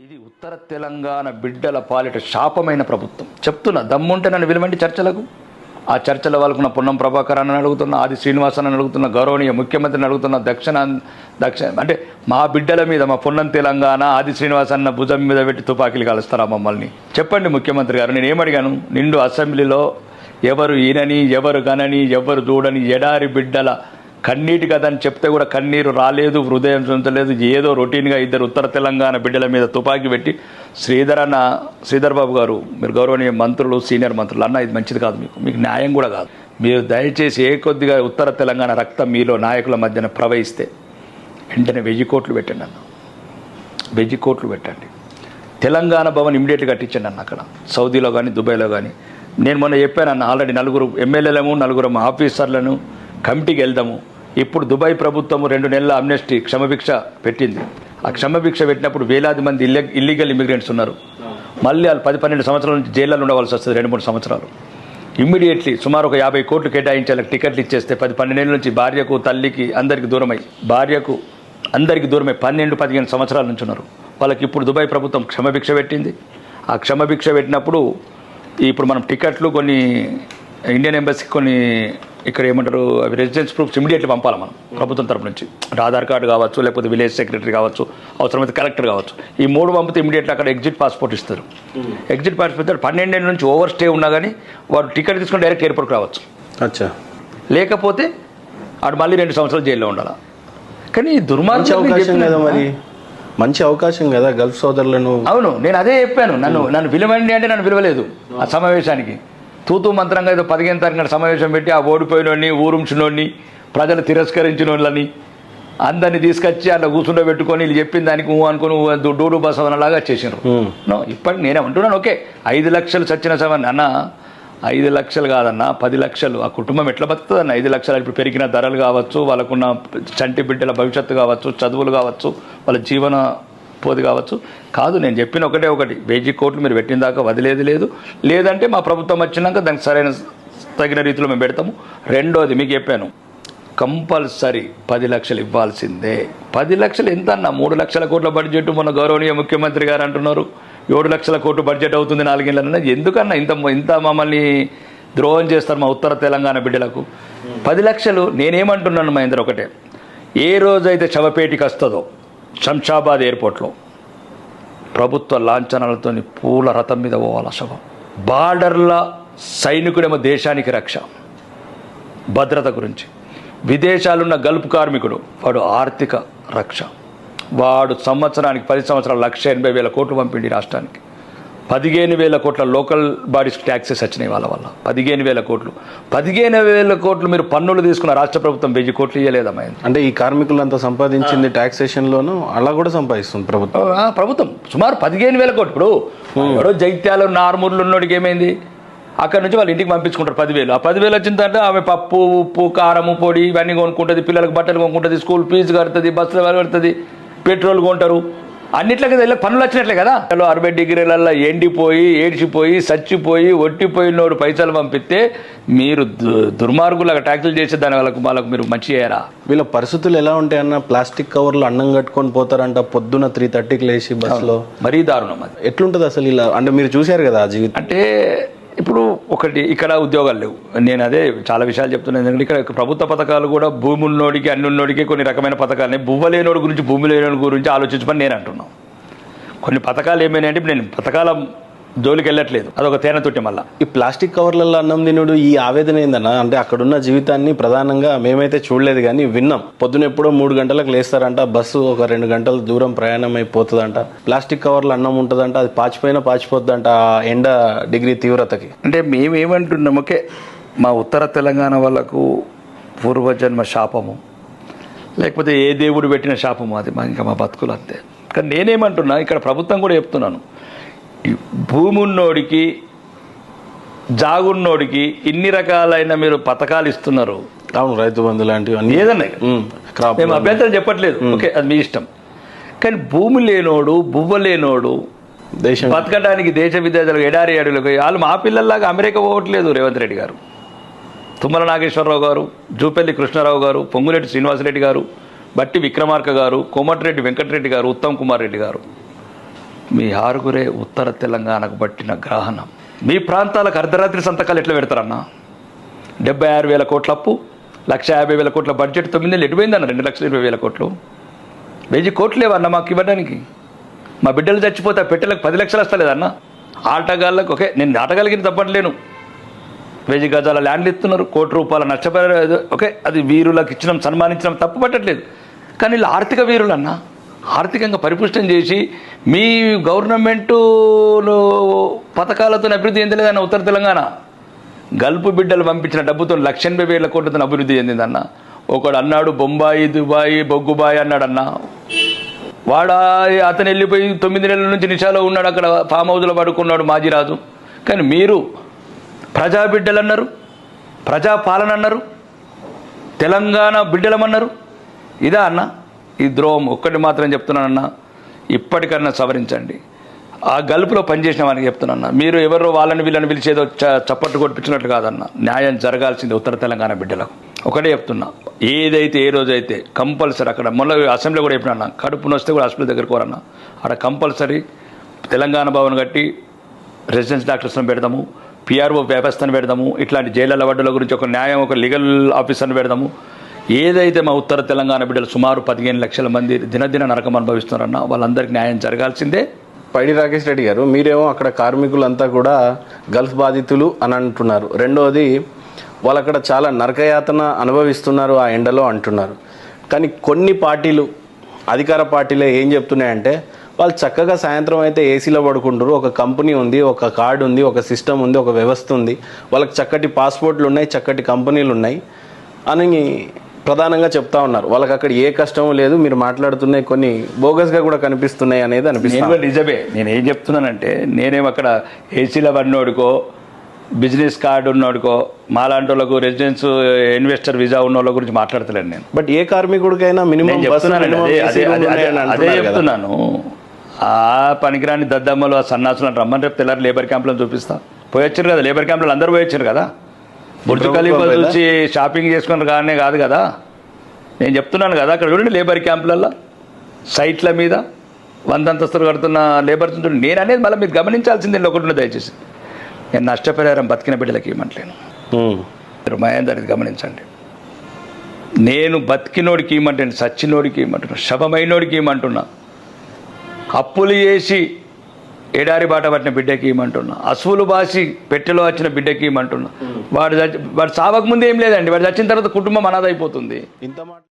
ఇది ఉత్తర తెలంగాణ బిడ్డల పాలిట శాపమైన ప్రభుత్వం. చెప్తున్నా, దమ్ముంటే నన్ను విలువండి చర్చలకు. ఆ చర్చల వాళ్ళకున్న పొన్నం ప్రభాకర్ అని అడుగుతున్నా, ఆది శ్రీనివాసన్ అని అడుగుతున్నా, గౌరవనీయ ముఖ్యమంత్రిని అడుగుతున్నా, దక్షిణ అంటే మా బిడ్డల మీద, మా పొన్నం తెలంగాణ ఆది శ్రీనివాస్ అన్న భుజం మీద పెట్టి తుపాకీలు కలుస్తారా మమ్మల్ని? చెప్పండి ముఖ్యమంత్రి గారు. నేను ఏమడిగాను? నిండు అసెంబ్లీలో ఎవరు ఈనని, ఎవరు గనని, ఎవరు చూడని ఎడారి బిడ్డల కన్నీటి కదని చెప్తే కూడా కన్నీరు రాలేదు, హృదయం సొంతలేదు. ఏదో రొటీన్గా ఇద్దరు ఉత్తర తెలంగాణ బిడ్డల మీద తుపాకీ పెట్టి శ్రీధర్ బాబు గారు, మీరు గౌరవనీయ మంత్రులు, సీనియర్ మంత్రులు, అన్న ఇది మంచిది కాదు, మీకు న్యాయం కూడా కాదు. మీరు దయచేసి కొద్దిగా ఉత్తర తెలంగాణ రక్తం మీలో నాయకుల మధ్యన ప్రవహిస్తే వెంటనే 1000 కోట్లు పెట్టండి అన్న, 1000 కోట్లు పెట్టండి. తెలంగాణ భవన్ ఇమీడియట్గా కట్టించండి అన్న, అక్కడ సౌదీలో కానీ దుబాయ్లో కానీ. నేను మొన్న చెప్పాను అన్న, ఆల్రెడీ 4 ఎమ్మెల్యేలము 4 ఆఫీసర్లను కమిటీకి వెళ్దాము. ఇప్పుడు దుబాయ్ ప్రభుత్వము 2 నెలల అమ్నెస్టీ క్షమభిక్ష పెట్టింది. ఆ క్షమభిక్ష పెట్టినప్పుడు వేలాది మంది ఇల్లీగల్ ఇమిగ్రెంట్స్ ఉన్నారు. మళ్ళీ వాళ్ళు 10-12 సంవత్సరాల నుంచి జైల్లో ఉండవలసి వస్తుంది, 2-3 సంవత్సరాలు. ఇమ్మీడియట్లీ సుమారు ఒక 50 కోట్లు కేటాయించాలి, టికెట్లు ఇచ్చేస్తే 10-12 ఏళ్ళ నుంచి భార్యకు, తల్లికి, అందరికి దూరమై, 12-15 సంవత్సరాల నుంచి ఉన్నారు. వాళ్ళకి ఇప్పుడు దుబాయ్ ప్రభుత్వం క్షమభిక్ష పెట్టింది. ఆ క్షమభిక్ష పెట్టినప్పుడు ఇప్పుడు మనం టికెట్లు కొన్ని ఇండియన్ ఎంబసీకి కొన్ని ఇక్కడ ఏమంటారు అవి రెసిడెన్స్ ప్రూఫ్స్ ఇమీడియట్లీ పంపాలి మనం ప్రభుత్వం తరపు నుంచి. ఆధార్ కార్డు కావచ్చు, లేకపోతే విలేజ్ సెక్రటరీ కావచ్చు, అవసరమైతే కలెక్టర్ కావచ్చు. ఈ 3 పంపితే ఇమీడియట్లీ అక్కడ ఎగ్జిట్ పాస్పోర్ట్ ఇస్తారు. ఎగ్జిట్ పాస్పోర్ట్ 12 ఏళ్ళ నుంచి ఓవర్ స్టే ఉన్నా కానీ వాడు టికెట్ తీసుకుని డైరెక్ట్ ఎయిర్పోర్ట్కి రావచ్చు. అచ్చా, లేకపోతే ఆడు మళ్ళీ 2 సంవత్సరాలు జైల్లో ఉండాలి. కానీ మంచి అవకాశం కదా, మరి మంచి అవకాశం కదా గల్ఫ్ సోదరులను. అవును, నేను అదే చెప్పాను. నన్ను పిలవండి అంటే నన్ను పిలవలేదు ఆ సమావేశానికి. తూతూ మంత్రంగా ఏదో 15 తారీఖున సమావేశం పెట్టి ఆ ఓడిపోయినోడిని, ఊరుంచినోడిని, ప్రజలు తిరస్కరించిన వాళ్ళని అందరినీ తీసుకొచ్చి అట్లా కూర్చుండబెట్టుకొని వీళ్ళు చెప్పిన దానికి అనుకుని డూడు బసవనలాగా చేసినారు. ఇప్పటికి నేనేమంటున్నాను, ఓకే 5 లక్షలు చచ్చిన సవన్ అన్న, 5 లక్షలు కాదన్న, 10 లక్షలు. ఆ కుటుంబం ఎట్లా బతుకుతుంది అన్న? 5 లక్షలు ఇప్పుడు పెరిగిన ధరలు కావచ్చు, వాళ్ళకున్న చంటి బిడ్డల భవిష్యత్తు కావచ్చు, చదువులు కావచ్చు, వాళ్ళ జీవన పోది కావచ్చు. కాదు, నేను చెప్పిన ఒకటి 1000 కోట్లు మీరు పెట్టిన దాకా వదిలేది లేదు. లేదంటే మా ప్రభుత్వం వచ్చినాక దానికి తగిన రీతిలో మేము పెడతాము. రెండోది మీకు చెప్పాను, కంపల్సరీ 10 లక్షలు ఇవ్వాల్సిందే. 10 లక్షలు ఎంత అన్న? 3 లక్షల కోట్ల బడ్జెట్ మొన్న గౌరవనీయ ముఖ్యమంత్రి గారు అంటున్నారు 7 లక్షల కోట్లు బడ్జెట్ అవుతుంది 4 ఏళ్ళన్నా. ఎందుకన్నా ఇంత మమ్మల్ని ద్రోహం చేస్తారు మా ఉత్తర తెలంగాణ బిడ్డలకు? 10 లక్షలు. నేనేమంటున్నాను మహేందర్, ఒకటే, ఏ రోజైతే శవపేటికి వస్తుందో శంషాబాద్ ఎయిర్పోర్ట్లో ప్రభుత్వ లాంఛనాలతో పూల రథం మీద పోవాలి శవం. బార్డర్ల సైనికుడేమో దేశానికి రక్ష, భద్రత గురించి. విదేశాలున్న గల్ఫ్ కార్మికుడు వాడు ఆర్థిక రక్ష. వాడు సంవత్సరానికి 10 సంవత్సరాలు 1,80,000 కోట్లు పంపిండి రాష్ట్రానికి. 15,000 కోట్ల లోకల్ బాడీస్కి ట్యాక్సెస్ వచ్చినాయి వాళ్ళ వల్ల. 15,000 కోట్లు. 15,000 కోట్లు మీరు పన్నులు తీసుకున్న రాష్ట్ర ప్రభుత్వం 1000 కోట్లు ఇవ్వలేదమ్మా. అంటే ఈ కార్మికులంతా సంపాదించింది ట్యాక్సేషన్లోనూ అలా కూడా సంపాదిస్తుంది ప్రభుత్వం సుమారు 15,000 కోట్లు. ఇప్పుడు ఎవరో జైత్యాలు నార్మూర్లు ఉన్నోడికి ఏమైంది? అక్కడ నుంచి వాళ్ళ ఇంటికి పంపించుకుంటారు 10,000. ఆ 10,000 వచ్చిందంటే ఆమె పప్పు, ఉప్పు, కారము, పొడి ఇవన్నీ కొనుక్కుంటుంది, పిల్లలకు బట్టలు కొనుక్కుంటుంది, స్కూల్ ఫీజు కడుతుంది, బస్సులు కడుతుంది, పెట్రోల్ కొంటారు. అన్నిట్లకి పనులు వచ్చినట్లే కదా. 60 డిగ్రీలలో ఎండిపోయి, ఏడ్చిపోయి, చచ్చిపోయి, ఒట్టిపోయినోడు పైసలు పంపిస్తే మీరు దుర్మార్గులాగా ట్యాక్సులు చేసే దాని వాళ్ళకు మీరు మంచి చేయరా? వీళ్ళ పరిస్థితులు ఎలా ఉంటాయన్న? ప్లాస్టిక్ కవర్లు అన్నం కట్టుకొని పోతారంట పొద్దున 3:30కి లేచి బస్సులో. మరీ దారుణం అది. ఎట్లుంటుంది అసలు ఇలా? అంటే మీరు చూశారు కదా ఆ జీవితం. అంటే ఇప్పుడు ఒకటి, ఇక్కడ ఉద్యోగాలు లేవు. నేను అదే చాలా విషయాలు చెప్తున్నాను. ఎందుకంటే ఇక్కడ ప్రభుత్వ పథకాలు కూడా భూమి ఉన్నోడికి, అన్ని ఉన్నోడికి కొన్ని రకమైన పథకాలని, భూమి లేనోడి గురించి, భూమి లేనోడి గురించి ఆలోచించమని నేను అంటున్నాను. కొన్ని పథకాలు ఏమైనా అంటే నేను పథకాల జోలికి వెళ్ళట్లేదు, అదొక తేనె తొట్టి. మళ్ళీ ఈ ప్లాస్టిక్ కవర్లలో అన్నం తినుడు, ఈ ఆవేదన ఏందన్నా? అంటే అక్కడున్న జీవితాన్ని ప్రధానంగా మేమైతే చూడలేదు కానీ విన్నాం. పొద్దున ఎప్పుడో 3 గంటలకు లేస్తారంట, బస్సు ఒక 2 గంటల దూరం ప్రయాణం అయిపోతుందంట, ప్లాస్టిక్ కవర్లో అన్నం ఉంటుందంట, అది పాచిపోయిపోద్దంట ఎండ డిగ్రీ తీవ్రతకి. అంటే మేమేమంటున్నాం, ఓకే మా ఉత్తర తెలంగాణ వాళ్ళకు పూర్వజన్మ శాపము, లేకపోతే ఏ దేవుడు పెట్టిన శాపము అది ఇంకా మా బతుకులు అంతే. కానీ నేనేమంటున్నా, ఇక్కడ ప్రభుత్వం కూడా చెప్తున్నాను, భూమి ఉన్నోడికి, జాగున్నోడికి ఇన్ని రకాలైన మీరు పథకాలు ఇస్తున్నారు. అవును, రైతు బంధు లాంటివి ఏదన్నా మేము అభ్యంతరం చెప్పట్లేదు, ఓకే అది మీ ఇష్టం. కానీ భూమి లేనోడు, బువ్వ లేనోడు దేశం బతకడానికి దేశ విదేశాలకు ఎడారి అడుగులకు వాళ్ళు మా పిల్లల్లాగా అమెరికా పోవట్లేదు. రేవంత్ రెడ్డి గారు, తుమ్మల నాగేశ్వరరావు గారు, జూపల్లి కృష్ణారావు గారు, పొంగులేటి శ్రీనివాసరెడ్డి గారు, బట్టి విక్రమార్క గారు, కోమటిరెడ్డి వెంకటరెడ్డి గారు, ఉత్తమ్ కుమార్ రెడ్డి గారు, మీ ఆరుగురే ఉత్తర తెలంగాణకు పట్టిన గ్రహణం. మీ ప్రాంతాలకు అర్ధరాత్రి సంతకాలు ఎట్లా పెడతారన్నా? 76,000 కోట్ల అప్పు, 1,50,000 కోట్ల బడ్జెట్, 9 నెలలు ఎటుపోయిందన్న 2,20,000 కోట్లు. 1000 కోట్లు లేవన్న మాకు ఇవ్వడానికి. మా బిడ్డలు చచ్చిపోతే ఆ పెట్టెలకు 10 లక్షలు వస్తలేదన్న. ఆటగాళ్ళకు ఓకే, నేను ఆటగాళ్ళకి తప్పట్లేను. 1000 గజాల ల్యాండ్లు ఇస్తున్నారు, ₹1,00,00,000 నష్టపరి ఓకే, అది వీరులకు ఇచ్చినాం, సన్మానించడం తప్పు పట్టట్లేదు. కానీ వీళ్ళు ఆర్థిక వీరులన్నా, ఆర్థికంగా పరిపుష్టం చేసి మీ గవర్నమెంటు పథకాలతో అభివృద్ధి చెందలేదన్న ఉత్తర తెలంగాణ. గల్పు బిడ్డలు పంపించిన డబ్బుతో 1,80,000 కోట్లతో అభివృద్ధి చెందిందన్న. ఒకడు అన్నాడు బొంబాయి, దుబాయ్, బొగ్గుబాయి అన్నాడన్న. అతను వెళ్ళిపోయి 9 నెలల నుంచి నిషాలో ఉన్నాడు, అక్కడ ఫామ్ హౌస్లో పడుకున్నాడు మాజీరాజు. కానీ మీరు ప్రజా బిడ్డలు అన్నారు, ప్రజాపాలన అన్నారు, తెలంగాణ బిడ్డలమన్నారు. ఇదా అన్న ఈ ద్రోహం? ఒక్కటి మాత్రం చెప్తున్నానన్నా, ఇప్పటికన్నా సవరించండి. ఆ గల్పులో పనిచేసిన వారికి చెప్తున్నా, మీరు ఎవరో వాళ్ళని వీళ్ళని పిలిచేదో చప్పట్టు కొట్టించినట్లు కాదన్న. న్యాయం జరగాల్సింది ఉత్తర తెలంగాణ బిడ్డలకు. ఒకటే చెప్తున్నా, ఏదైతే ఏ రోజైతే కంపల్సరీ అక్కడ మొన్న అసెంబ్లీ కూడా చెప్పినా, కడుపు నొస్తే కూడా హాస్పిటల్ దగ్గరకు పోరన్నా, అక్కడ కంపల్సరీ తెలంగాణ భవన్ కట్టి రెసిడెన్స్ డాక్టర్స్ని పెడదాము, పిఆర్ఓ వ్యవస్థను పెడదాము, ఇట్లాంటి జైళ్ళ వడ్డుల గురించి ఒక న్యాయం, ఒక లీగల్ ఆఫీసర్ని పెడదాము. ఏదైతే మా ఉత్తర తెలంగాణ బిడ్డలు సుమారు 15 లక్షల మంది దినదిన నరకం అనుభవిస్తున్నారన్నా, వాళ్ళందరికీ న్యాయం జరగాల్సిందే. పైడి రాకేష్ రెడ్డి గారు, మీరేమో అక్కడ కార్మికులంతా కూడా గల్ఫ్ బాధితులు అని అంటున్నారు. రెండోది, వాళ్ళు అక్కడ చాలా నరకయాతన అనుభవిస్తున్నారు ఆ ఎండలో అంటున్నారు. కానీ కొన్ని పార్టీలు, అధికార పార్టీలే ఏం చెప్తున్నాయంటే, వాళ్ళు చక్కగా సాయంత్రం అయితే ఏసీలో పడుకుంటారు, ఒక కంపెనీ ఉంది, ఒక కార్డు ఉంది, ఒక సిస్టమ్ ఉంది, ఒక వ్యవస్థ ఉంది, వాళ్ళకి చక్కటి పాస్పోర్ట్లు ఉన్నాయి, చక్కటి కంపెనీలు ఉన్నాయి అని ప్రధానంగా చెప్తా ఉన్నారు. వాళ్ళకి అక్కడ ఏ కష్టం లేదు, మీరు మాట్లాడుతున్నాయి కొన్ని బోగస్గా కూడా కనిపిస్తున్నాయి అనేది అనిపిస్తుంది. నిజమే. నేను ఏం చెప్తున్నానంటే, నేనేం అక్కడ ఏసీలో పడినోడికో, బిజినెస్ కార్డు ఉన్నోడికో, మాలాంటి వాళ్ళకు రెసిడెన్స్ ఇన్వెస్టర్ వీసా ఉన్న వాళ్ళ గురించి మాట్లాడతలేను నేను. బట్ ఏ కార్మికుడికైనా మినిమం అదే చెప్తున్నాను. ఆ పనికిరాని దద్దమ్మలు, ఆ సన్నాసులు రమ్మని రేపు తెల్లారి లేబర్ క్యాంపులను చూపిస్తా. పోయొచ్చారు కదా లేబర్ క్యాంపులు, అందరూ పోయొచ్చారు కదా. బుర్జు ఖలీఫా చూసి షాపింగ్ చేసుకున్నారు కానీ కాదు కదా. నేను చెప్తున్నాను కదా, అక్కడ చూడండి లేబర్ క్యాంపులలో సైట్ల మీద 100 అంతస్తులు కడుతున్న లేబర్స్ ఉంటుంది. నేను అనేది మళ్ళీ మీరు గమనించాల్సిందే ఒకటి ఉన్నది, దయచేసి నేను నష్టపరిహారం బతికిన బిడ్డలకి ఇవ్వట్లేను. మీరు మహేందర్ ఇది గమనించండి. నేను బతికినోడికి ఇవ్వమంటే, సచ్చినోడికి ఇవ్వమంటున్నా, శవమైనోడికి ఇవ్వమంటున్నా, అప్పులు చేసి ఎడారి బాట పట్టిన బిడ్డకి ఇవ్వమంటున్నా, అసువులు బాసి పెట్టెలో వచ్చిన బిడ్డకి ఇవ్వమంటున్నా. వాడు సావక ముందు ఏం లేదండి, వాడు చచ్చిన తర్వాత కుటుంబం అనాథ అయిపోతుంది.